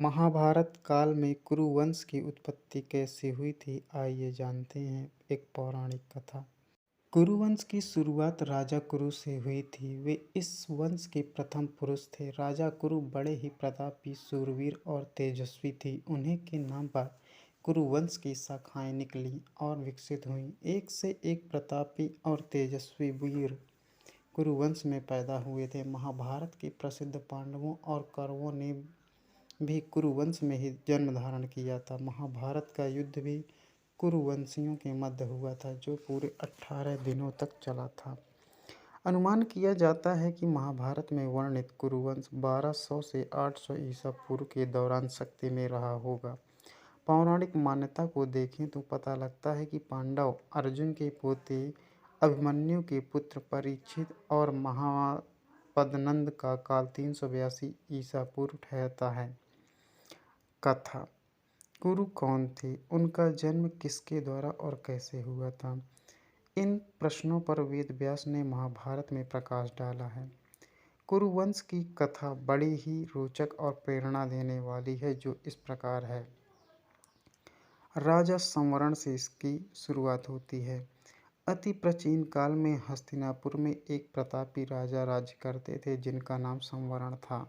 महाभारत काल में कुरु वंश की उत्पत्ति कैसे हुई थी, आइए जानते हैं एक पौराणिक कथा। कुरु वंश की शुरुआत राजा कुरु से हुई थी। वे इस वंश के प्रथम पुरुष थे। राजा कुरु बड़े ही प्रतापी, शूरवीर और तेजस्वी थे। उन्हीं के नाम पर कुरु वंश की शाखाएं निकली और विकसित हुईं। एक से एक प्रतापी और तेजस्वी वीर कुरु वंश में पैदा हुए थे। महाभारत के प्रसिद्ध पांडवों और कौरवों ने भी कुरुवंश में ही जन्म धारण किया था। महाभारत का युद्ध भी कुरुवंशियों के मध्य हुआ था, जो पूरे 18 दिनों तक चला था। अनुमान किया जाता है कि महाभारत में वर्णित कुरुवंश 1200 से 800 ईसा पूर्व के दौरान शक्ति में रहा होगा। पौराणिक मान्यता को देखें तो पता लगता है कि पांडव अर्जुन के पोते अभिमन्यु के पुत्र परीक्षित और महापद्नंद का काल 382 ईसा पूर्व ठहरता है। कथा। कुरु कौन थे, उनका जन्म किसके द्वारा और कैसे हुआ था? इन प्रश्नों पर वेद व्यास ने महाभारत में प्रकाश डाला है। कुरुवंश की कथा बड़ी ही रोचक और प्रेरणा देने वाली है, जो इस प्रकार है। राजा संवरण से इसकी शुरुआत होती है। अति प्राचीन काल में हस्तिनापुर में एक प्रतापी राजा राज्य करते थे, जिनका नाम संवरण था।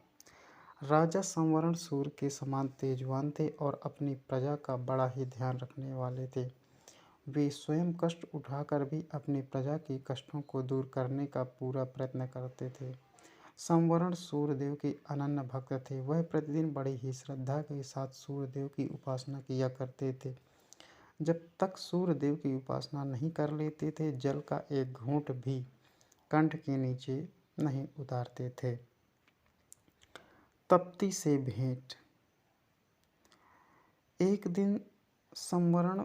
राजा संवरण सूर्य के समान तेजवान थे और अपनी प्रजा का बड़ा ही ध्यान रखने वाले थे। वे स्वयं कष्ट उठाकर भी अपनी प्रजा के कष्टों को दूर करने का पूरा प्रयत्न करते थे। संवरण सूर्यदेव के अनन्य भक्त थे। वह प्रतिदिन बड़ी ही श्रद्धा के साथ सूर्यदेव की उपासना किया करते थे। जब तक सूर्यदेव की उपासना नहीं कर लेते थे, जल का एक घूंट भी कंठ के नीचे नहीं उतारते थे। तप्ती से भेंट। एक दिन संवरण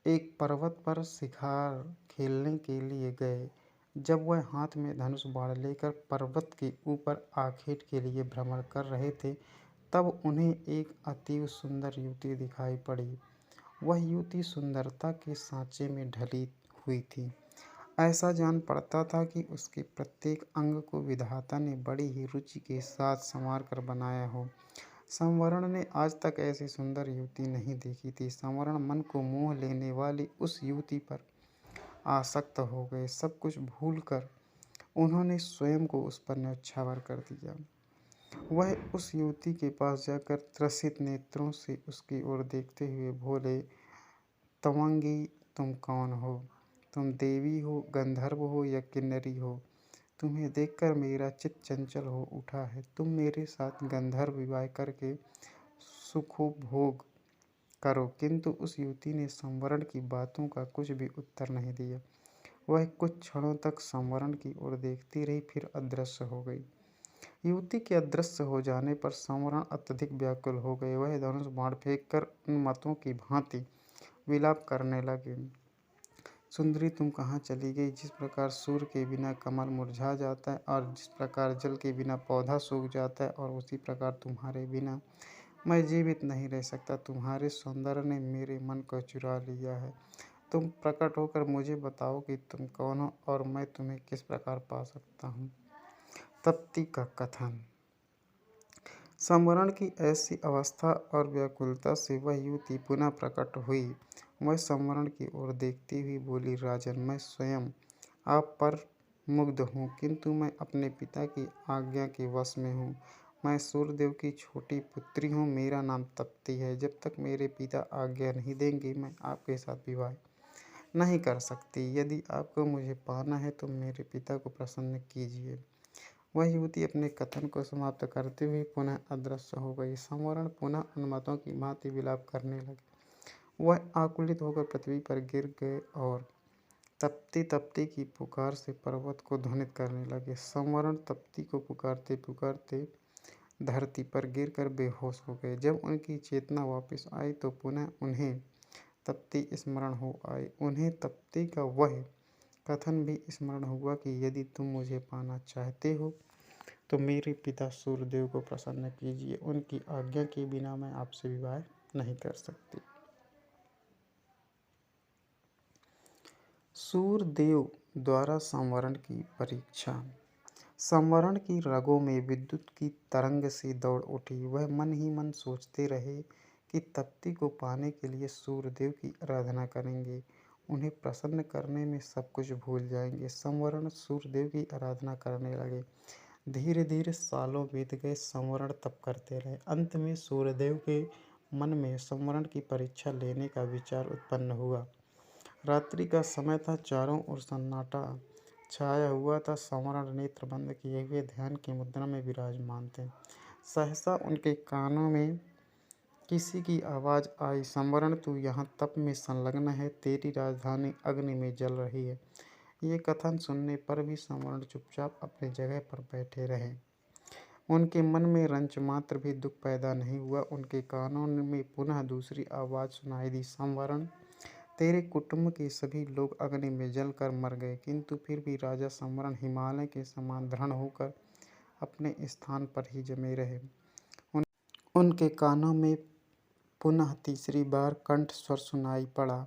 एक पर्वत पर शिकार खेलने के लिए गए। जब वह हाथ में धनुष बाण लेकर पर्वत के ऊपर आखेट के लिए भ्रमण कर रहे थे, तब उन्हें एक अति सुंदर युवती दिखाई पड़ी। वह युवती सुंदरता के सांचे में ढली हुई थी। ऐसा जान पड़ता था कि उसके प्रत्येक अंग को विधाता ने बड़ी ही रुचि के साथ संवार कर बनाया हो। संवरण ने आज तक ऐसी सुंदर युवती नहीं देखी थी। संवरण मन को मोह लेने वाली उस युवती पर आसक्त हो गए। सब कुछ भूलकर उन्होंने स्वयं को उस पर न्यौछावर कर दिया। वह उस युवती के पास जाकर त्रसित नेत्रों से उसकी ओर देखते हुए बोले, तवंगी, तुम कौन हो? तुम देवी हो, गंधर्व हो या किन्नरी हो? तुम्हें देखकर मेरा चित्त चंचल हो उठा है। तुम मेरे साथ गंधर्व विवाह करके सुखोपभोग करो। किंतु उस युवती ने संवरण की बातों का कुछ भी उत्तर नहीं दिया। वह कुछ क्षणों तक संवरण की ओर देखती रही, फिर अदृश्य हो गई। युवती के अदृश्य हो जाने पर संवरण अत्यधिक व्याकुल हो गए। वह धनुष बाण फेंक कर उन्मत्तों की भांति विलाप करने लगे। सुंदरी, तुम कहाँ चली गई? जिस प्रकार सूर्य के बिना कमल मुरझा जाता है और जिस प्रकार जल के बिना पौधा सूख जाता है, और उसी प्रकार तुम्हारे बिना मैं जीवित नहीं रह सकता। तुम्हारे सौंदर्य ने मेरे मन को चुरा लिया है। तुम प्रकट होकर मुझे बताओ कि तुम कौन हो और मैं तुम्हें किस प्रकार पा सकता हूँ। तप्ती का कथन। संवरण की ऐसी अवस्था और व्याकुलता से वह युवती पुनः प्रकट हुई। वह संवरण की ओर देखती हुई बोली, राजन, मैं स्वयं आप पर मुग्ध हूँ, किंतु मैं अपने पिता की आज्ञा के वश में हूँ। मैं सूर्यदेव की छोटी पुत्री हूँ। मेरा नाम तप्ती है। जब तक मेरे पिता आज्ञा नहीं देंगे, मैं आपके साथ विवाह नहीं कर सकती। यदि आपको मुझे पाना है तो मेरे पिता को प्रसन्न कीजिए। वह युवती अपने कथन को समाप्त करते हुए पुनः अदृश्य हो गई। संवरण पुनः उन्मत्तों की भांति विलाप करने लगे। वह आकुलित होकर पृथ्वी पर गिर गए और तप्ती तप्ती की पुकार से पर्वत को ध्वनित करने लगे। संवरण तप्ती को पुकारते पुकारते धरती पर गिरकर बेहोश हो गए। जब उनकी चेतना वापस आई तो पुनः उन्हें तप्ती स्मरण हो आई। उन्हें तप्ती का वह कथन भी स्मरण हुआ कि यदि तुम मुझे पाना चाहते हो तो मेरे पिता सूर्यदेव को प्रसन्न कीजिए। उनकी आज्ञा के बिना मैं आपसे विवाह नहीं कर सकती। सूर्यदेव द्वारा संवरण की परीक्षा। संवरण की रगों में विद्युत की तरंग सी दौड़ उठी। वह मन ही मन सोचते रहे कि तप्ती को पाने के लिए सूर्यदेव की आराधना करेंगे। उन्हें प्रसन्न करने में सब कुछ भूल जाएंगे। संवरण सूर्यदेव की आराधना करने लगे। धीरे धीरे सालों बीत गए। संवरण तप करते रहे। अंत में सूर्यदेव के मन में संवरण की परीक्षा लेने का विचार उत्पन्न हुआ। रात्रि का समय था। चारों ओर सन्नाटा छाया हुआ था। संवरण नेत्र बंद किए हुए ध्यान की मुद्रा में विराजमान थे। सहसा उनके कानों में किसी की आवाज़ आई, संवरण तू यहाँ तप में संलग्न है, तेरी राजधानी अग्नि में जल रही है। ये कथन सुनने पर भी संवरण चुपचाप अपनी जगह पर बैठे रहे। उनके मन में रंच मात्र भी दुख पैदा नहीं हुआ। उनके कानों में पुनः दूसरी आवाज़ सुनाई दी, संवरण तेरे कुटुंब के सभी लोग अग्नि में जलकर मर गए, किंतु फिर भी राजा संवरण हिमालय के समान दृढ़ होकर अपने स्थान पर ही जमे रहे। उनके कानों में पुनः तीसरी बार कंठ स्वर सुनाई पड़ा,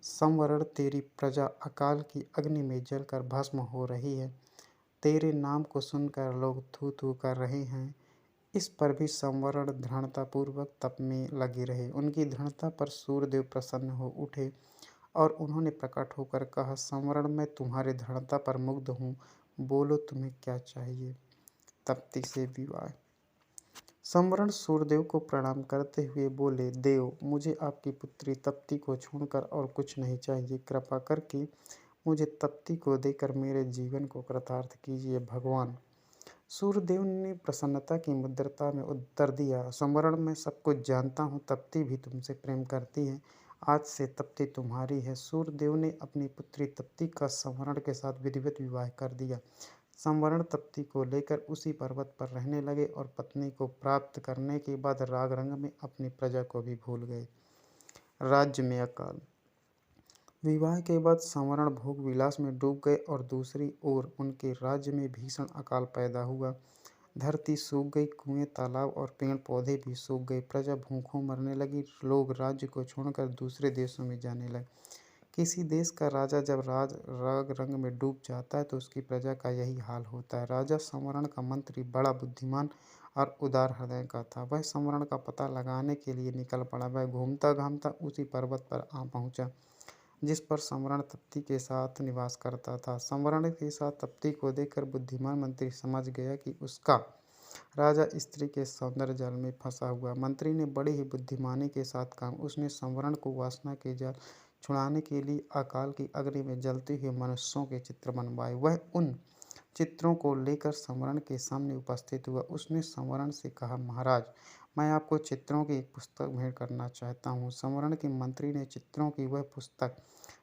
संवरण तेरी प्रजा अकाल की अग्नि में जलकर भस्म हो रही है। तेरे नाम को सुनकर लोग थू थू कर रहे हैं। इस पर भी संवरण दृढ़तापूर्वक तप में लगे रहे। उनकी दृढ़ता पर सूर्यदेव प्रसन्न हो उठे और उन्होंने प्रकट होकर कहा, संवरण मैं तुम्हारे दृढ़ता पर मुग्ध हूँ, बोलो तुम्हें क्या चाहिए। तप्ती से विवाह। संवरण सूर्यदेव को प्रणाम करते हुए बोले, देव मुझे आपकी पुत्री तप्ती को छोड़कर और कुछ नहीं चाहिए। कृपा करके मुझे तप्ती को देकर मेरे जीवन को कृतार्थ कीजिए भगवान। सूर्यदेव ने प्रसन्नता की मुद्रता में उत्तर दिया, संवरण मैं सब कुछ जानता हूँ, तप्ती भी तुमसे प्रेम करती है। आज से तप्ती तुम्हारी है। सूर्यदेव ने अपनी पुत्री तप्ती का संवरण के साथ विधिवत विवाह कर दिया। संवरण तप्ती को लेकर उसी पर्वत पर रहने लगे और पत्नी को प्राप्त करने के बाद राग रंग में अपनी प्रजा को भी भूल गए। राज्य में अकाल। विवाह के बाद संवरण भोग विलास में डूब गए और दूसरी ओर उनके राज्य में भीषण अकाल पैदा हुआ। धरती सूख गई, कुएं, तालाब और पेड़ पौधे भी सूख गए। प्रजा भूखों मरने लगी। लोग राज्य को छोड़कर दूसरे देशों में जाने लगे। किसी देश का राजा जब राग रंग में डूब जाता है तो उसकी प्रजा का यही हाल होता है। राजा संवरण का मंत्री बड़ा बुद्धिमान और उदार हृदय का था। वह संवरण का पता लगाने के लिए निकल पड़ा। वह घूमता घामता उसी पर्वत पर आ पहुंचा जिस पर संवरण तप्ती के साथ निवास करता था। संवरण के साथ तप्ती को देखकर बुद्धिमान मंत्री समझ गया कि उसका राजा स्त्री के सौंदर्य जाल में फंसा हुआ। मंत्री ने बड़ी ही बुद्धिमानी के साथ काम। उसने संवरण को वासना के जाल छुड़ाने के लिए अकाल की अग्नि में जलते हुए मनुष्यों के चित्र बनवाए। वह उन चित्रों को लेकर संवरण के सामने उपस्थित हुआ। उसने संवरण से कहा, महाराज मैं आपको चित्रों की एक पुस्तक भेंट करना चाहता हूँ। संवरण के मंत्री ने चित्रों की वह पुस्तक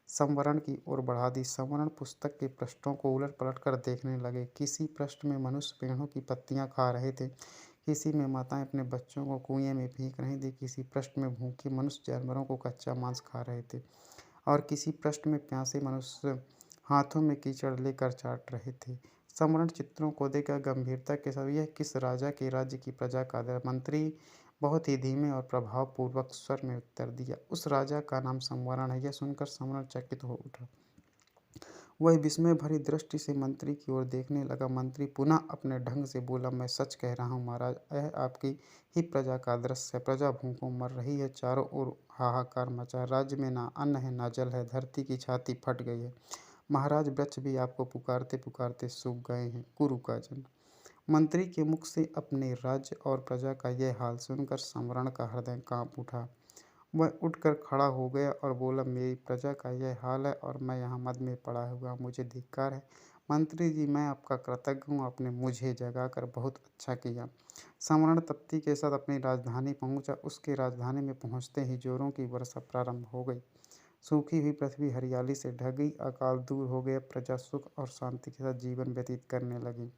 संवरण की ओर बढ़ा दी। संवरण पुस्तक के पृष्ठों को उलट पलट कर देखने लगे। किसी पृष्ठ में मनुष्य पेड़ों की पत्तियां खा रहे थे, किसी में माताएं अपने बच्चों को कुएं में फेंक रही थी, किसी पृष्ठ में भूखे मनुष्य जानवरों को कच्चा मांस खा रहे थे और किसी पृष्ठ में प्यासे मनुष्य हाथों में कीचड़ लेकर चाट रहे थे। संवरण चित्रों को देखकर गंभीरता के साथ, यह किस राजा के राज्य की प्रजा का दर? मंत्री बहुत ही धीमे और प्रभावपूर्वक स्वर में उत्तर दिया, उस राजा का नाम संवरण है। यह सुनकर संवरण चकित हो उठा। वह विस्मय भरी दृष्टि से मंत्री की ओर देखने लगा। मंत्री पुनः अपने ढंग से बोला, मैं सच कह रहा हूँ महाराज, यह आपकी ही प्रजा का दृश्य है। प्रजा भूखों मर रही है। चारों ओर हाहाकार मचा है। राज्य में ना अन्न है ना जल है। धरती की छाती फट गई है। महाराज वृक्ष भी आपको पुकारते पुकारते सूख गए हैं। कुरु का जन्म। मंत्री के मुख से अपने राज्य और प्रजा का यह हाल सुनकर संवरण का हृदय कांप उठा। वह उठकर खड़ा हो गया और बोला, मेरी प्रजा का यह हाल है और मैं यहाँ मद में पड़ा हुआ, मुझे धिक्कार है। मंत्री जी मैं आपका कृतज्ञ हूँ, आपने मुझे जगाकर बहुत अच्छा किया। संवरण तप्ती के साथ अपनी राजधानी पहुँचा। उसके राजधानी में पहुँचते ही जोरों की वर्षा प्रारंभ हो गई। सूखी हुई पृथ्वी हरियाली से ढक गई। अकाल दूर हो गया। प्रजा सुख और शांति के साथ जीवन व्यतीत करने लगी।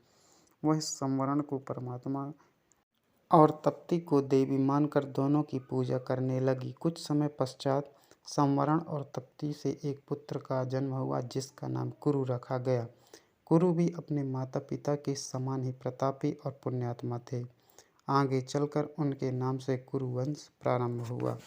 वह संवरण को परमात्मा और तप्ती को देवी मानकर दोनों की पूजा करने लगी। कुछ समय पश्चात संवरण और तप्ती से एक पुत्र का जन्म हुआ जिसका नाम कुरु रखा गया। कुरु भी अपने माता पिता के समान ही प्रतापी और पुण्यात्मा थे। आगे चलकर उनके नाम से कुरु वंश प्रारंभ हुआ।